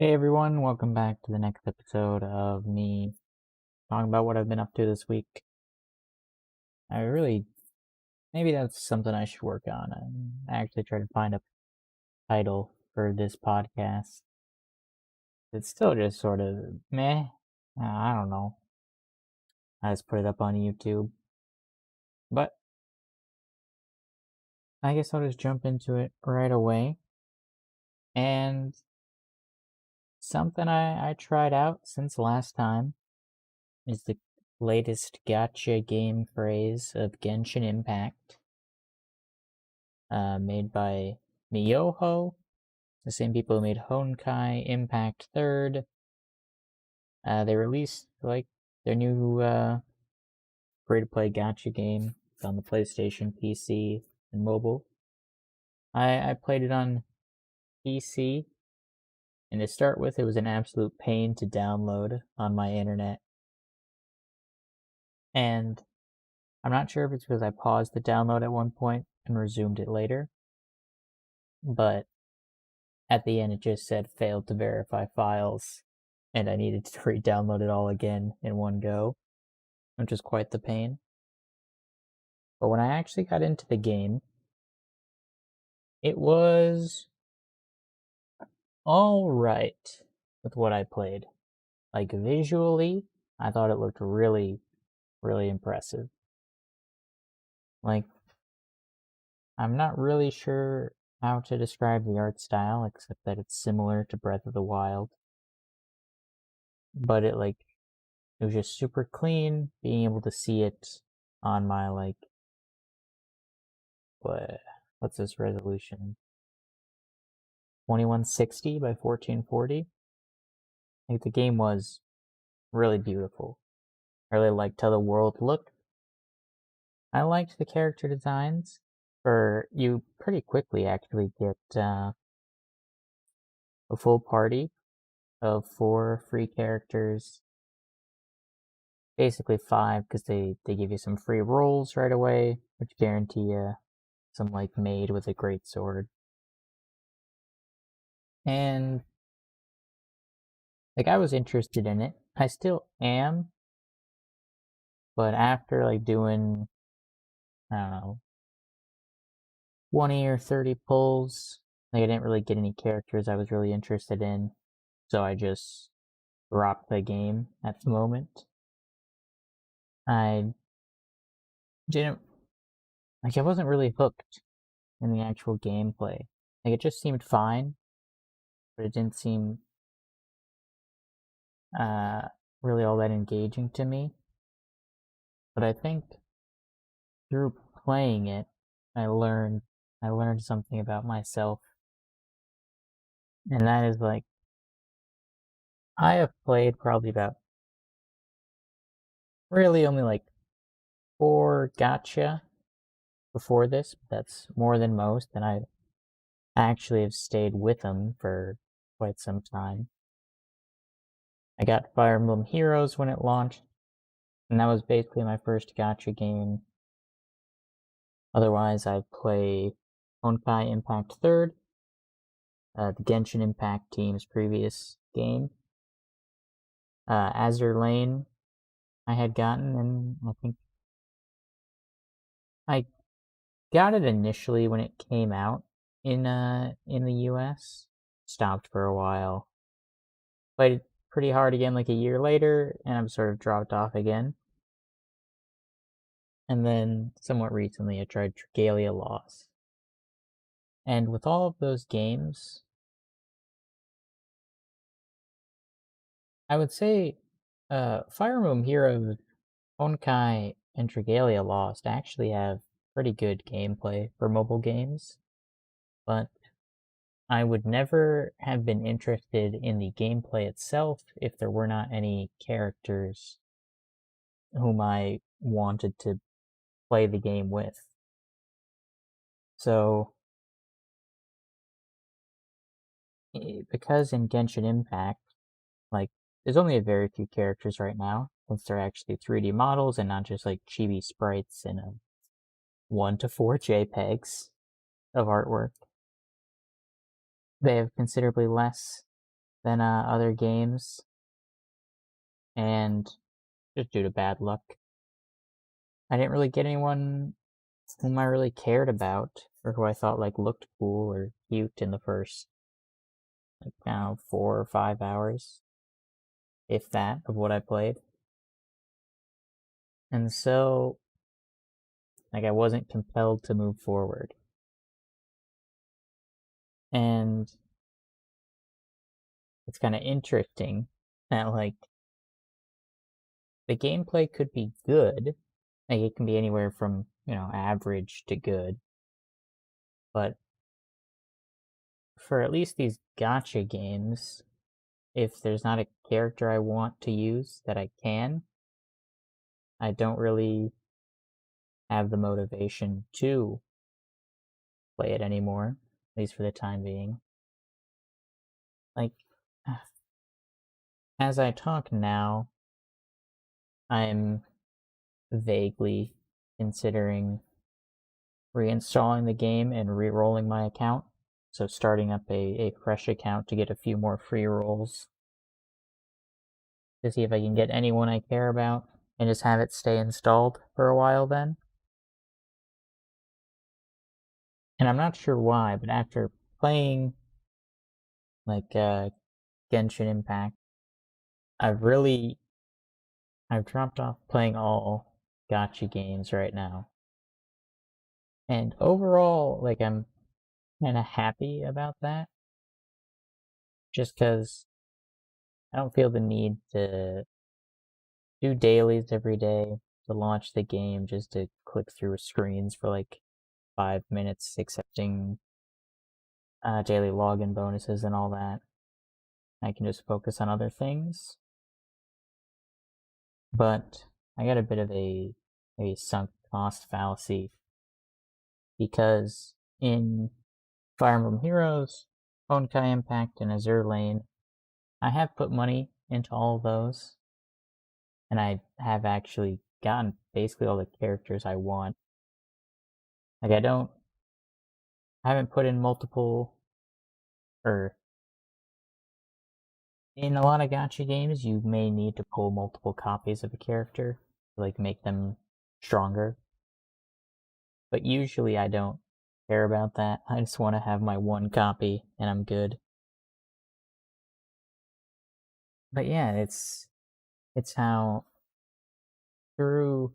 Hey everyone, welcome back to the next episode of me talking about what I've been up to this week. Maybe that's something I should work on. I actually tried to find a title for this podcast. It's still just sort of meh. I don't know. I just put it up on YouTube. But I guess I'll just jump into it right away. And something I tried out since last time is the latest gacha game phrase of Genshin Impact. Made by Miyoho, the same people who made Honkai Impact Third. They released their new free-to-play gacha game. It's on the PlayStation, PC, and mobile. I played it on PC, and to start with, it was an absolute pain to download on my internet. And I'm not sure if it's because I paused the download at one point and resumed it later, but at the end it just said failed to verify files, and I needed to re-download it all again in one go, which is quite the pain. But when I actually got into the game, it was alright with what I played. Like, visually, I thought it looked really, really impressive. Like, I'm not really sure how to describe the art style, except that it's similar to Breath of the Wild. But it was just super clean, being able to see it on my, what's this resolution? 2160 by 1440. Like, the game was really beautiful. I really liked how the world looked. I liked the character designs. You pretty quickly actually get a full party of 4 free characters. Basically 5, because they give you some free rolls right away, which guarantee you some maid with a great sword. And I was interested in it. I still am, but after doing, I don't know, 20 or 30 pulls, I didn't really get any characters I was really interested in, so I just dropped the game at the moment. I didn't, I wasn't really hooked in the actual gameplay. It just seemed fine, but it didn't seem really all that engaging to me. But I think through playing it, I learned something about myself, and that is I have played probably about really only 4 gacha before this, but that's more than most, and I actually have stayed with them for quite some time. I got Fire Emblem Heroes when it launched, and that was basically my first gacha game. Otherwise, I play Honkai Impact Third, the Genshin Impact team's previous game. Azure Lane I had gotten, and I think I got it initially when it came out in the US. Stopped for a while. Played it pretty hard again a year later, and I'm sort of dropped off again. And then somewhat recently I tried Dragalia Lost. And with all of those games, I would say Fire Emblem Heroes, Honkai, and Dragalia Lost actually have pretty good gameplay for mobile games, but I would never have been interested in the gameplay itself if there were not any characters whom I wanted to play the game with. So, because in Genshin Impact, there's only a very few characters right now, since they're actually 3D models and not just chibi sprites in a 1 to 4 JPEGs of artwork. They have considerably less than other games, and just due to bad luck, I didn't really get anyone whom I really cared about or who I thought like looked cool or cute in the first like 4 or 5 hours, if that, of what I played. And so like I wasn't compelled to move forward. And it's kind of interesting that like the gameplay could be good. Like it can be anywhere from, average to good. But for at least these gacha games, if there's not a character I want to use that I can, I don't really have the motivation to play it anymore, at least for the time being. Like, as I talk now, I'm vaguely considering reinstalling the game and re-rolling my account. So starting up a fresh account to get a few more free rolls to see if I can get anyone I care about and just have it stay installed for a while then. And I'm not sure why, but after playing like Genshin Impact, I've dropped off playing all gacha games right now. And overall, like I'm kind of happy about that, just because I don't feel the need to do dailies every day to launch the game just to click through screens for like 5 minutes, accepting daily login bonuses and all that. I can just focus on other things. But I got a bit of a sunk cost fallacy because in Fire Emblem Heroes, Honkai Impact, and Azure Lane, I have put money into all of those, and I have actually gotten basically all the characters I want. Like I haven't put in multiple, or in a lot of gacha games, you may need to pull multiple copies of a character to like make them stronger. But usually I don't care about that. I just want to have my one copy and I'm good. But yeah, it's how through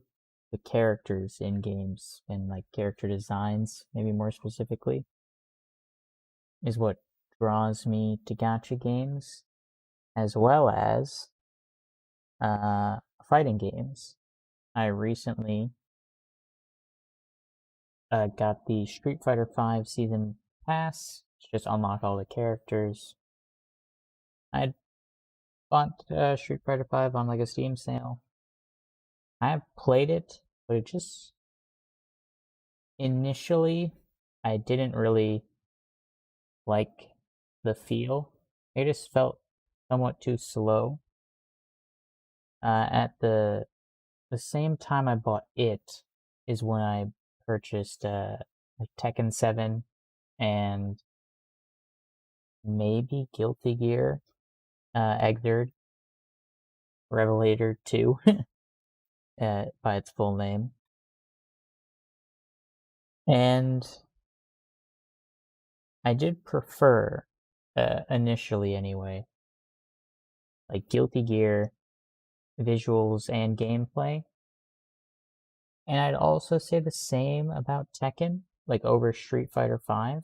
the characters in games and like character designs, maybe more specifically, is what draws me to gacha games, as well as fighting games. I recently got the Street Fighter V Season Pass to just unlock all the characters. I bought Street Fighter V on like a Steam sale. I have played it, but it just initially I didn't really like the feel. It just felt somewhat too slow. At the same time I bought it is when I purchased like Tekken 7 and maybe Guilty Gear, Xrd Revelator 2 by its full name. And I did prefer, initially anyway, like Guilty Gear visuals and gameplay. And I'd also say the same about Tekken, like over Street Fighter V.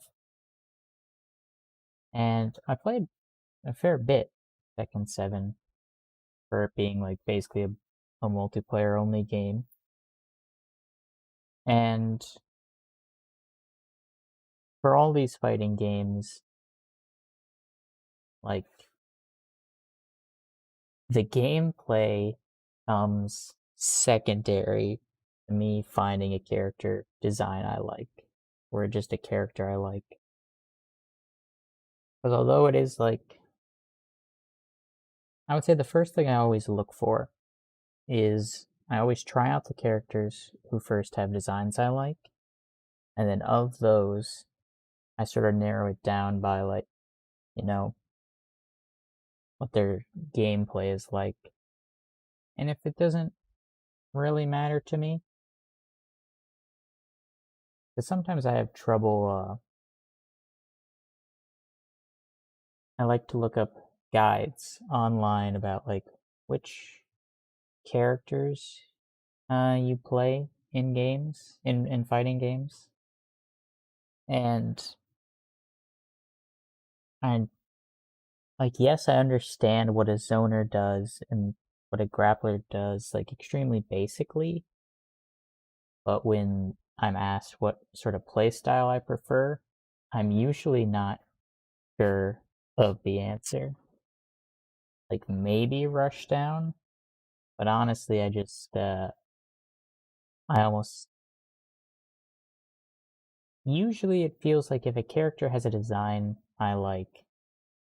And I played a fair bit Tekken 7 for it being like basically a multiplayer only game. And for all these fighting games, like the gameplay comes secondary to me finding a character design I like, or just a character I like. Because although it is like, I would say the first thing I always look for is I always try out the characters who first have designs I like, and then of those, I sort of narrow it down by like, you know, what their gameplay is like. And if it doesn't really matter to me, because sometimes I have trouble, I like to look up guides online about like which characters you play in games, in fighting games. And I like, yes, I understand what a zoner does and what a grappler does, like extremely basically, but when I'm asked what sort of playstyle I prefer, I'm usually not sure of the answer. Like maybe Rushdown, but honestly, I almost usually it feels like if a character has a design I like,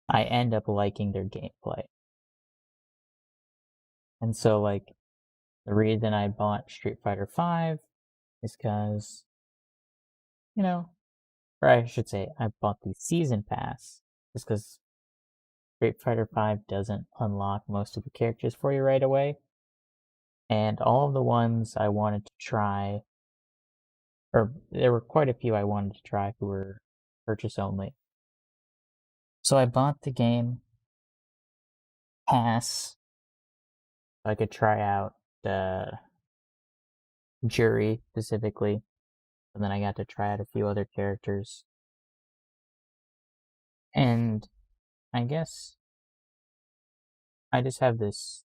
I end up liking their gameplay. And so like the reason I bought Street Fighter V is because, you know, or I should say I bought the season pass just because Street Fighter V doesn't unlock most of the characters for you right away. And all of the ones I wanted to try, or there were quite a few I wanted to try who were purchase only. So I bought the game pass so I could try out the Jury specifically, and then I got to try out a few other characters. And I guess I just have this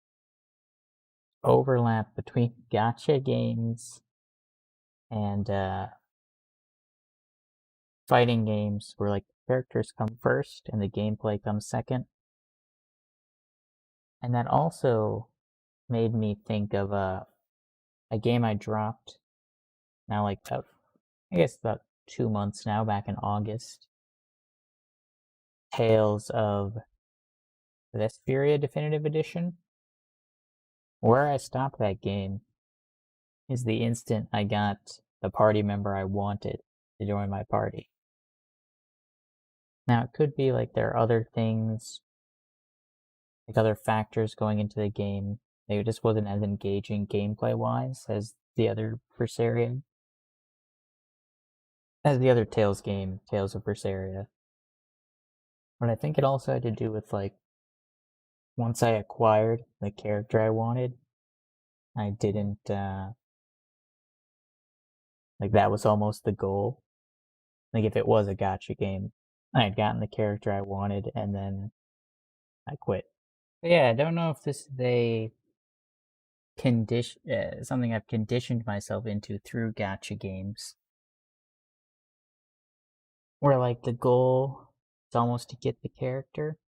overlap between gacha games and fighting games where like characters come first and the gameplay comes second. And that also made me think of a game I dropped now, like about, I guess about 2 months now, back in August. Tales of Vesperia Definitive Edition. Where I stopped that game is the instant I got the party member I wanted to join my party. Now, it could be like there are other things, like other factors going into the game. Maybe it just wasn't as engaging gameplay wise as the other Berseria, as the other Tales game, Tales of Berseria. But I think it also had to do with like once I acquired the character I wanted, I didn't like that was almost the goal. Like if it was a gacha game, I had gotten the character I wanted and then I quit. But yeah, I don't know if this is a condition, something I've conditioned myself into through gacha games, where like the goal is almost to get the character,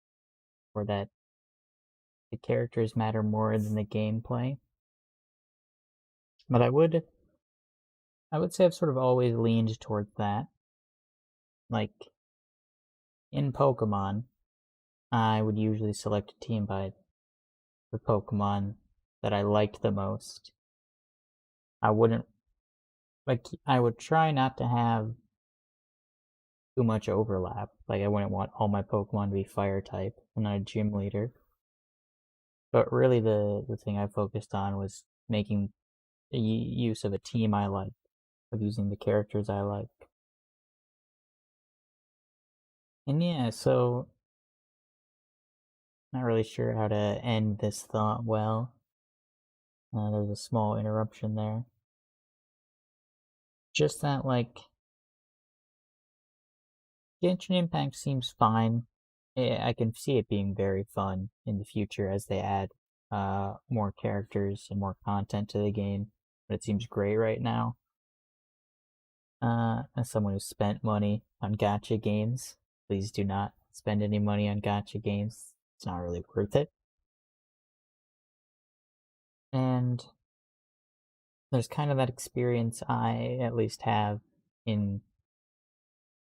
or that the characters matter more than the gameplay. But I would say I've sort of always leaned towards that. Like in Pokemon, I would usually select a team by the Pokemon that I liked the most. I wouldn't like I would try not to have too much overlap. Like I wouldn't want all my Pokemon to be fire type and not a gym leader. But really the thing I focused on was making use of a team I like, of using the characters I like. And yeah, so not really sure how to end this thought well. There's a small interruption there. Just that like Genshin Impact seems fine. I can see it being very fun in the future as they add more characters and more content to the game. But it seems great right now. As someone who spent money on gacha games, please do not spend any money on gacha games. It's not really worth it. And there's kind of that experience I at least have in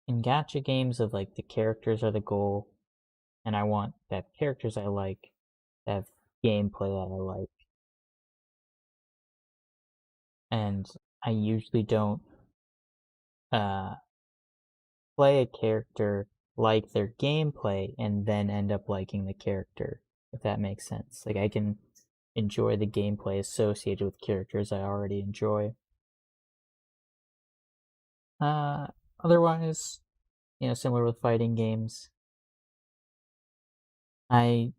gacha games of like the characters are the goal, and I want that characters I like to have gameplay that I like. And I usually don't uh, play a character, like their gameplay, and then end up liking the character. if that makes sense. Like I can enjoy the gameplay associated with characters I already enjoy. Uh, Otherwise, similar with fighting games, I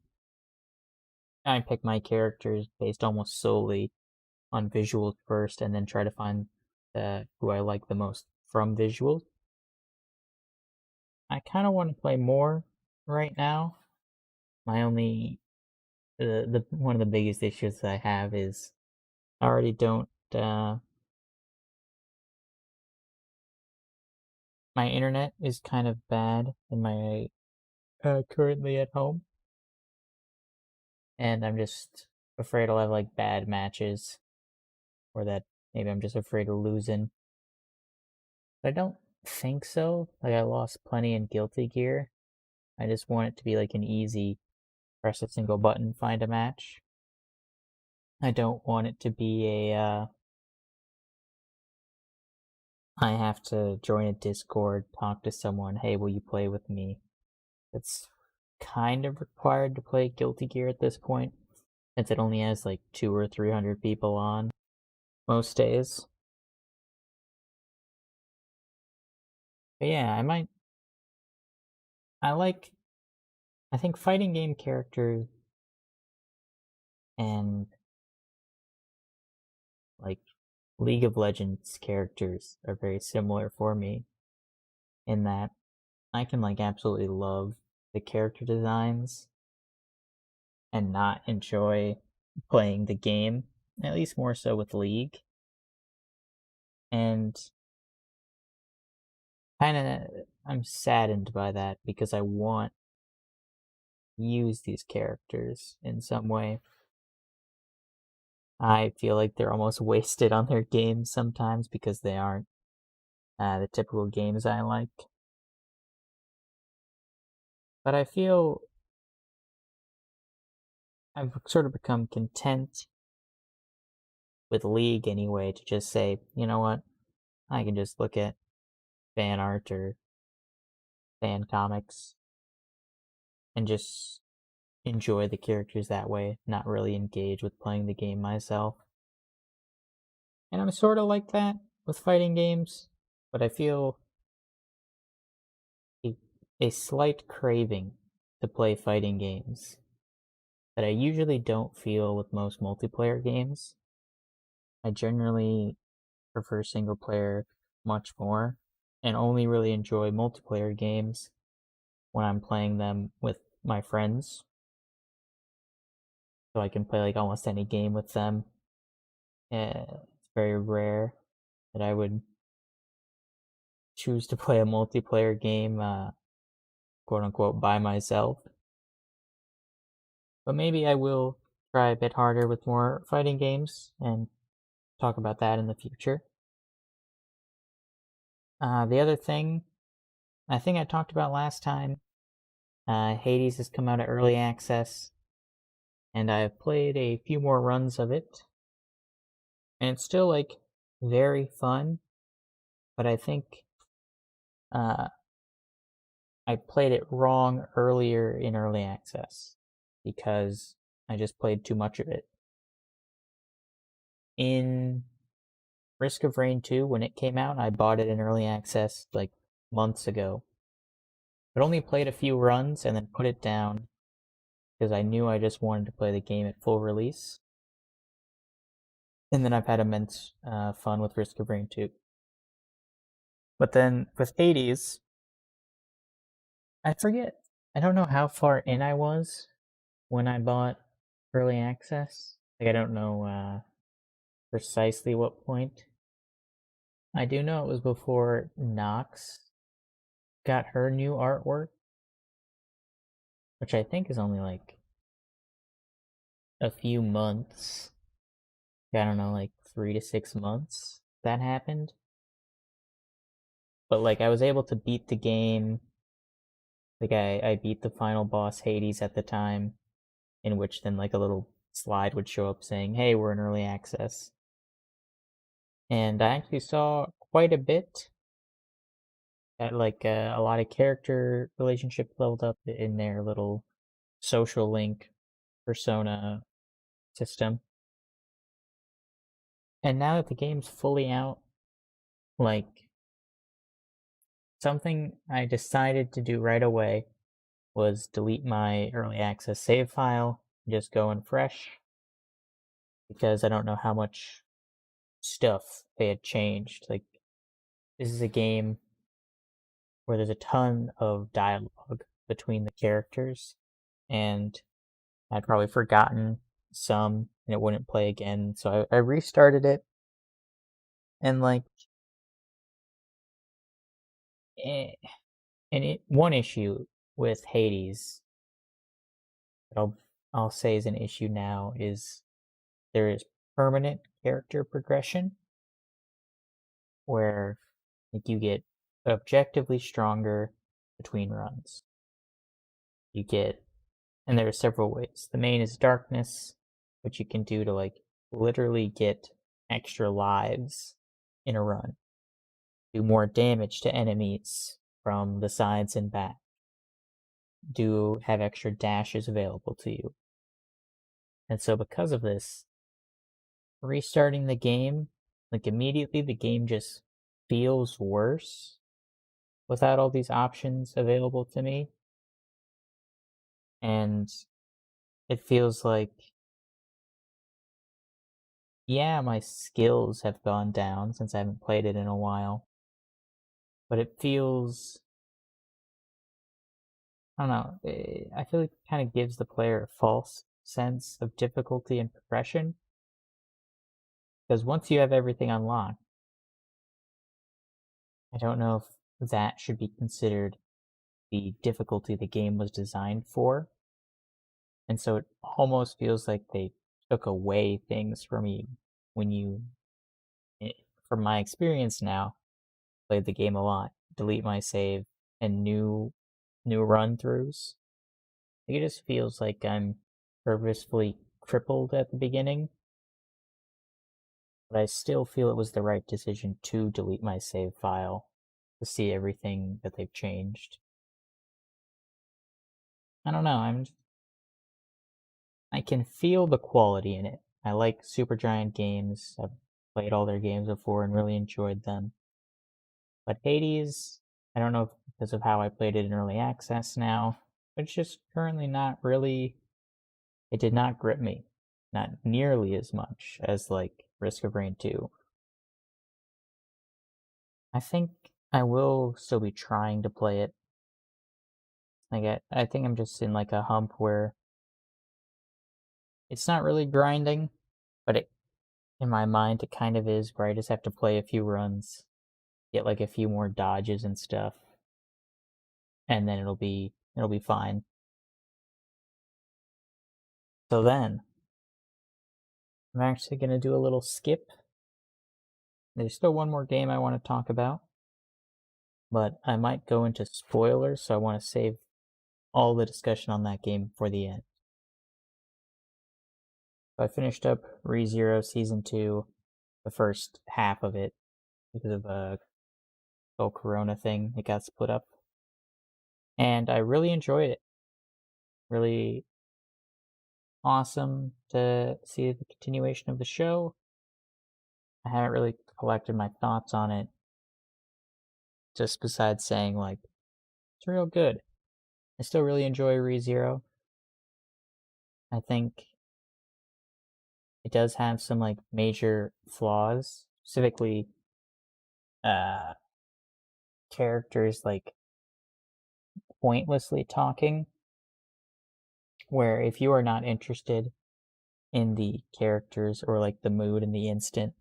I pick my characters based almost solely on visuals first, and then try to find who I like the most from visuals. I kind of want to play more right now. My only the one of the biggest issues I have is I already don't. My internet is kind of bad in my currently at home, and I'm just afraid I'll have like bad matches, or that maybe I'm just afraid of losing. But I don't think so. Like I lost plenty in Guilty Gear. I just want it to be like an easy press a single button, find a match. I don't want it to be I have to join a Discord, talk to someone, hey, will you play with me? It's kind of required to play Guilty Gear at this point, since it only has like 200 or 300 people on most days. But yeah, I think fighting game characters and like League of Legends characters are very similar for me in that I can like absolutely love the character designs and not enjoy playing the game, at least more so with League. And kind of I'm saddened by that because I want to use these characters in some way. I feel like they're almost wasted on their games sometimes because they aren't the typical games I like. But I feel I've sort of become content with League anyway to just say, you know what, I can just look at fan art or fan comics and just enjoy the characters that way, not really engage with playing the game myself. And I'm sort of like that with fighting games, but I feel a, a slight craving to play fighting games that I usually don't feel with most multiplayer games. I generally prefer single player much more and only really enjoy multiplayer games when I'm playing them with my friends. So I can play like almost any game with them. It's very rare that I would choose to play a multiplayer game, quote unquote, by myself. But maybe I will try a bit harder with more fighting games and talk about that in the future. The other thing, I think I talked about last time, Hades has come out of early access, and I've played a few more runs of it, and it's still like very fun, but I think uh, I played it wrong earlier in early access because I just played too much of it. In Risk of Rain 2, when it came out, I bought it in early access like months ago, but only played a few runs and then put it down because I knew I just wanted to play the game at full release. And then I've had immense fun with Risk of Rain 2. But then with Hades, I forget. I don't know how far in I was when I bought early access. Like I don't know precisely what point. I do know it was before Nox got her new artwork, which I think is only like a few months. I don't know, like 3 to 6 months that happened. But like I was able to beat the game. Like I beat the final boss Hades at the time, in which then like a little slide would show up saying, "Hey, we're in early access." And I actually saw quite a bit at like a lot of character relationship leveled up in their little social link Persona system. And now that the game's fully out, like, something I decided to do right away was delete my early access save file, just go in fresh, because I don't know how much stuff they had changed. Like, this is a game where there's a ton of dialogue between the characters, and I'd probably forgotten some, and it wouldn't play again. So I restarted it, and like, eh, one issue with Hades that I'll say is an issue now is there is permanent character progression where like you get objectively stronger between runs. You get, and there are several ways. The main is darkness, which you can do to like literally get extra lives in a run, do more damage to enemies from the sides and back, do have extra dashes available to you. And so because of this, restarting the game, like immediately the game just feels worse without all these options available to me. And it feels like, yeah, my skills have gone down since I haven't played it in a while. But it feels, I don't know, I feel like it kind of gives the player a false sense of difficulty and progression. Because once you have everything unlocked, I don't know if that should be considered the difficulty the game was designed for. And so it almost feels like they took away things from you when you, from my experience now, played the game a lot, delete my save, and new run throughs. It just feels like I'm purposefully crippled at the beginning, but I still feel it was the right decision to delete my save file to see everything that they've changed. I don't know, I can feel the quality in it. I like Supergiant games. I've played all their games before and really enjoyed them. But Hades, I don't know if because of how I played it in early access now, but it's just currently not really, it did not grip me. Not nearly as much as like Risk of Rain 2. I think I will still be trying to play it. Like I think I'm just in like a hump where it's not really grinding, but it in my mind it kind of is, where I just have to play a few runs, get like a few more dodges and stuff, and then it'll be fine. So then I'm actually gonna do a little skip. There's still one more game I want to talk about, but I might go into spoilers, so I want to save all the discussion on that game for the end. So I finished up ReZero Season 2, the first half of it, because of a whole Corona thing. It got split up. And I really enjoyed it. Really awesome to see the continuation of the show. I haven't really collected my thoughts on it, just besides saying, like, it's real good. I still really enjoy ReZero. I think it does have some, like, major flaws, specifically, uh, characters, like, pointlessly talking, where if you are not interested in the characters or, like, the mood in the instant,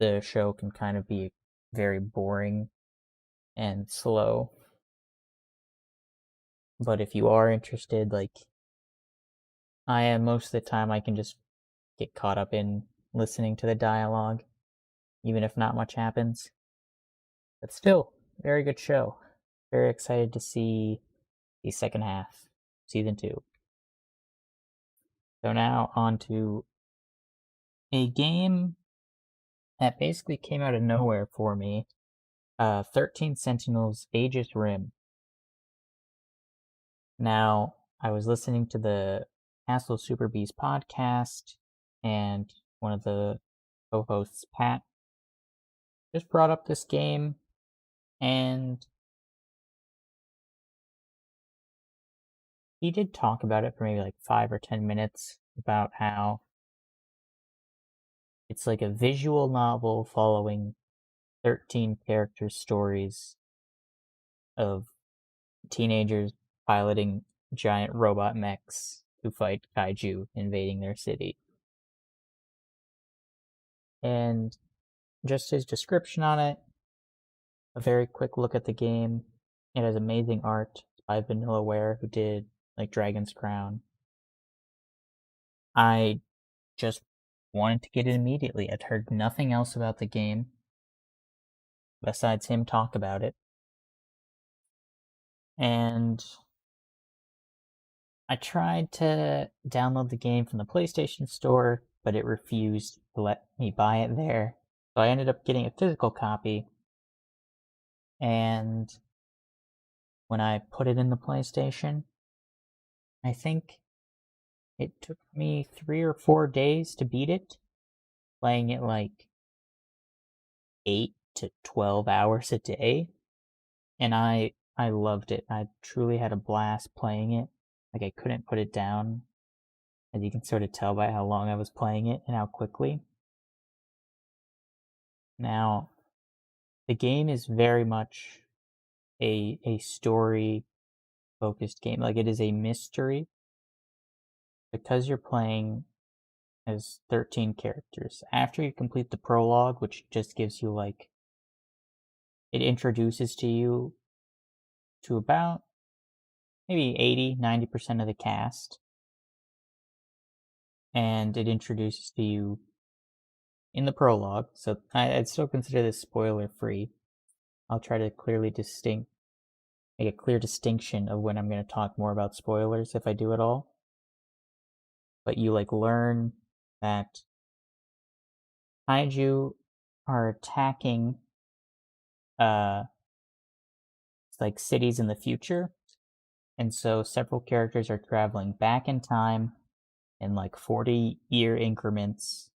the show can kind of be very boring and slow. But if you are interested, like I am most of the time, I can just get caught up in listening to the dialogue, even if not much happens. But still, very good show. Very excited to see the second half, season 2. So now on to a game that basically came out of nowhere for me. 13 Sentinels Aegis Rim. Now, I was listening to the Castle Super Bees podcast, and one of the co-hosts, Pat, just brought up this game, and he did talk about it for maybe like 5 or 10 minutes about how it's like a visual novel following 13 character stories of teenagers piloting giant robot mechs who fight kaiju invading their city. And just his description on it, a very quick look at the game. It has amazing art by Vanillaware, who did like Dragon's Crown. I just wanted to get it immediately. I'd heard nothing else about the game besides him talk about it. And I tried to download the game from the PlayStation Store, but it refused to let me buy it there. So I ended up getting a physical copy. And when I put it in the PlayStation, I think it took me 3 or 4 days to beat it, playing it like 8 to 12 hours a day. And I loved it. I truly had a blast playing it. Like, I couldn't put it down, as you can sort of tell by how long I was playing it and how quickly. Now, the game is very much a story focused game. Like, it is a mystery because you're playing as 13 characters. After you complete the prologue, which just gives you like, it introduces to you to about maybe 80-90% of the cast, and it introduces to you in the prologue, so I'd still consider this spoiler free. I'll try to make a clear distinction of when I'm going to talk more about spoilers if I do at all. But you like learn that kaiju are attacking like cities in the future, and so several characters are traveling back in time in like 40-year increments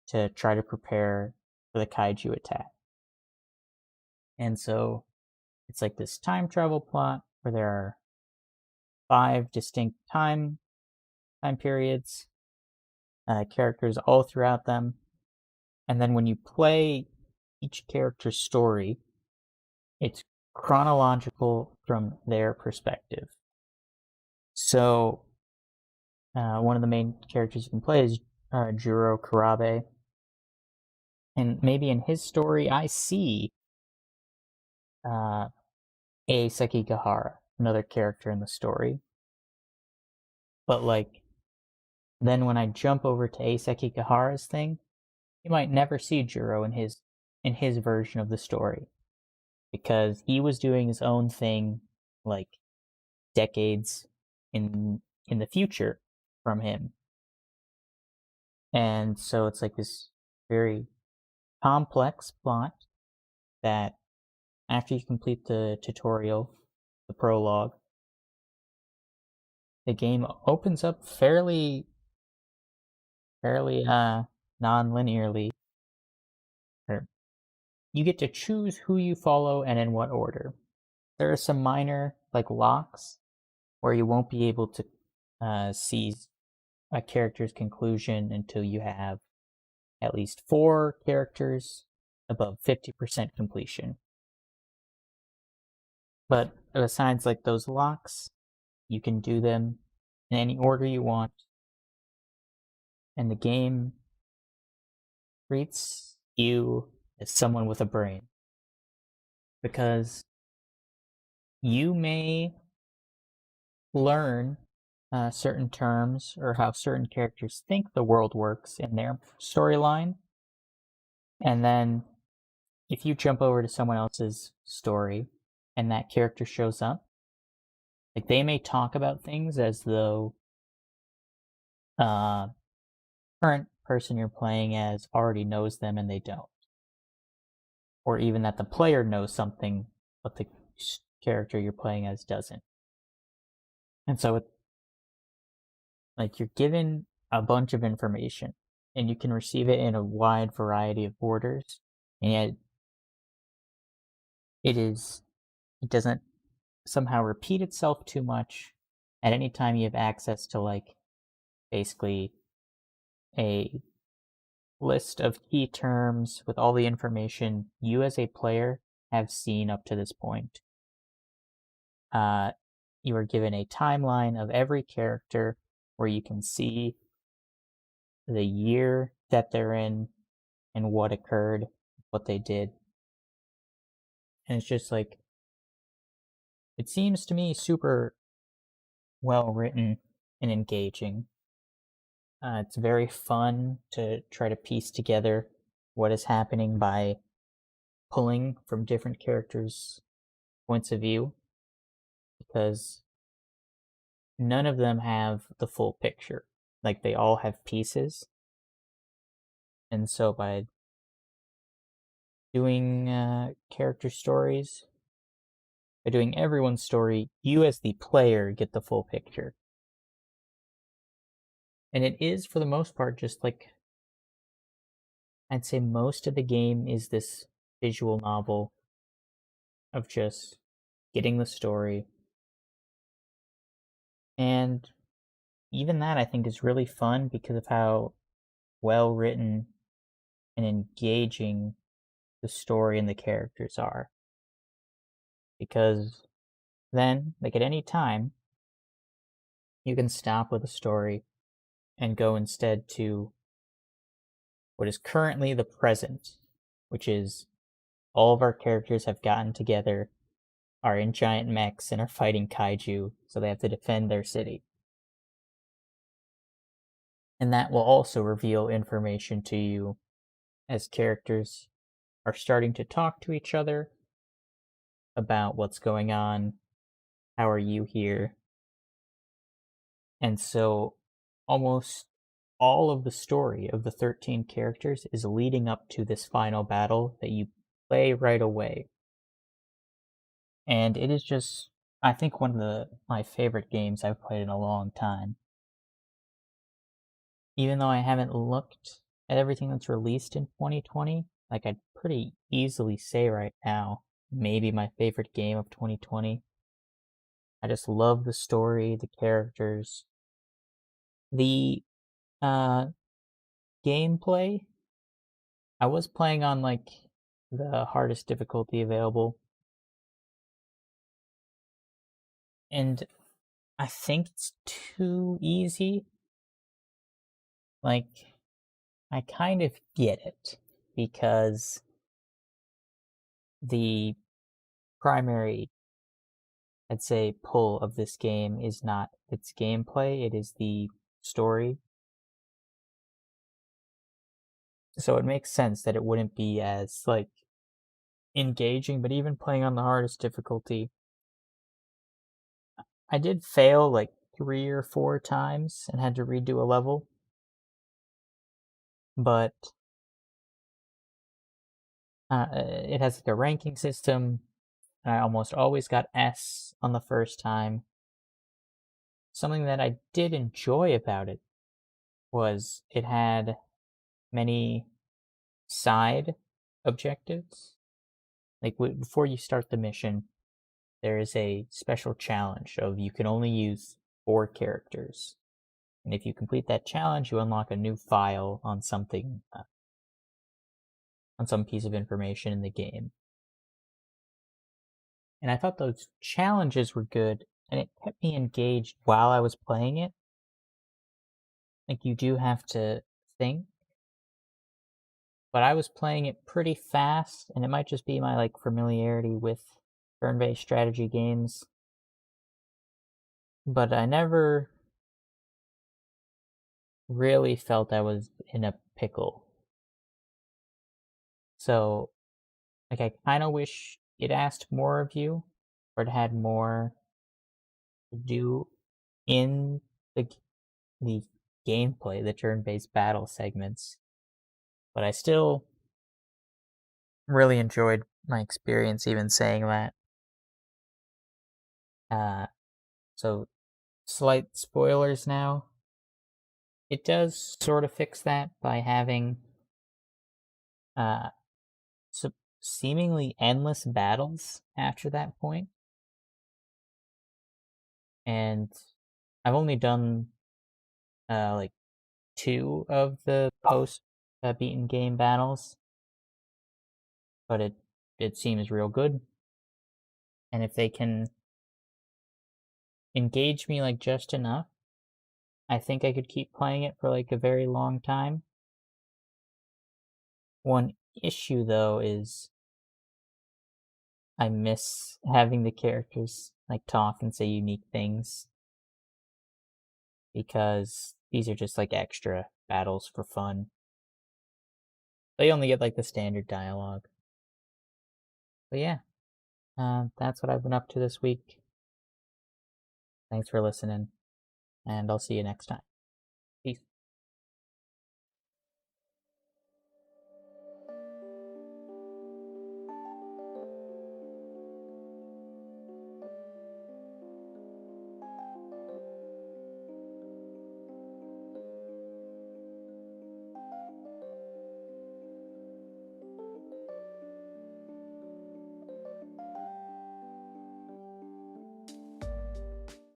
to try to prepare for the kaiju attack. And so it's like this time travel plot where there are 5 distinct time periods, characters all throughout them. And then when you play each character's story, it's chronological from their perspective. So one of the main characters you can play is Juro Kurabe. And maybe in his story, I see Sekigahara, another character in the story. But like, then when I jump over to Sekigahara's thing, you might never see Juro in his version of the story, because he was doing his own thing like decades in the future from him. And so it's like this very complex plot that after you complete the tutorial, the prologue, the game opens up fairly non-linearly. Or you get to choose who you follow and in what order. There are some minor like locks where you won't be able to see a character's conclusion until you have at least 4 characters above 50% completion. But besides like those locks, you can do them in any order you want, and the game treats you as someone with a brain, because you may learn certain terms or how certain characters think the world works in their storyline, and then if you jump over to someone else's story and that character shows up, like, they may talk about things as though current person you're playing as already knows them and they don't, or even that the player knows something but the character you're playing as doesn't. And so Like, you're given a bunch of information, and you can receive it in a wide variety of orders, and yet it doesn't somehow repeat itself too much. At any time you have access to, like, basically a list of key terms with all the information you as a player have seen up to this point. Uh, you are given a timeline of every character where you can see the year that they're in and what occurred, what they did. And it's just like, it seems to me super well written and engaging. It's very fun to try to piece together what is happening by pulling from different characters' points of view, because none of them have the full picture. Like, they all have pieces. And so by doing character stories, by doing everyone's story, you as the player get the full picture. And it is, for the most part, just like, I'd say most of the game is this visual novel of just getting the story. And even that, I think, is really fun because of how well written and engaging the story and the characters are. Because then, like, at any time, you can stop with a story and go instead to what is currently the present, which is all of our characters have gotten together, are in giant mechs, and are fighting kaiju, so they have to defend their city. And that will also reveal information to you as characters are starting to talk to each other about what's going on, how are you here. And so almost all of the story of the 13 characters is leading up to this final battle that you play right away. And it is just, I think, one of my favorite games I've played in a long time. Even though I haven't looked at everything that's released in 2020, like, I'd pretty easily say right now, maybe my favorite game of 2020. I just love the story, the characters, the uh gameplay. I was playing on, like, the hardest difficulty available, and I think it's too easy. Like, I kind of get it, because the primary, I'd say, pull of this game is not its gameplay, it is the story. So it makes sense that it wouldn't be as, like, engaging, but even playing on the hardest difficulty, I did fail like 3 or 4 times and had to redo a level. But it has like a ranking system. I almost always got S on the first time. Something that I did enjoy about it was it had many side objectives. Like, before you start the mission, there is a special challenge of you can only use 4 characters. And if you complete that challenge, you unlock a new file on something, on some piece of information in the game. And I thought those challenges were good, and it kept me engaged while I was playing it. Like, you do have to think, but I was playing it pretty fast, and it might just be my, like, familiarity with turn-based strategy games, but I never really felt I was in a pickle. So, like, I kind of wish it asked more of you, or it had more to do in the gameplay, the turn-based battle segments. But I still really enjoyed my experience, even saying that. Uh, so, slight spoilers now. It does sort of fix that by having uh, so seemingly endless battles after that point, and I've only done like two of the post beaten game battles, but it seems real good. And if they can engage me like just enough, I think I could keep playing it for like a very long time. One issue though is I miss having the characters like talk and say unique things because these are just like extra battles for fun. They only get like the standard dialogue. But yeah, that's what I've been up to this week. Thanks for listening, and I'll see you next time.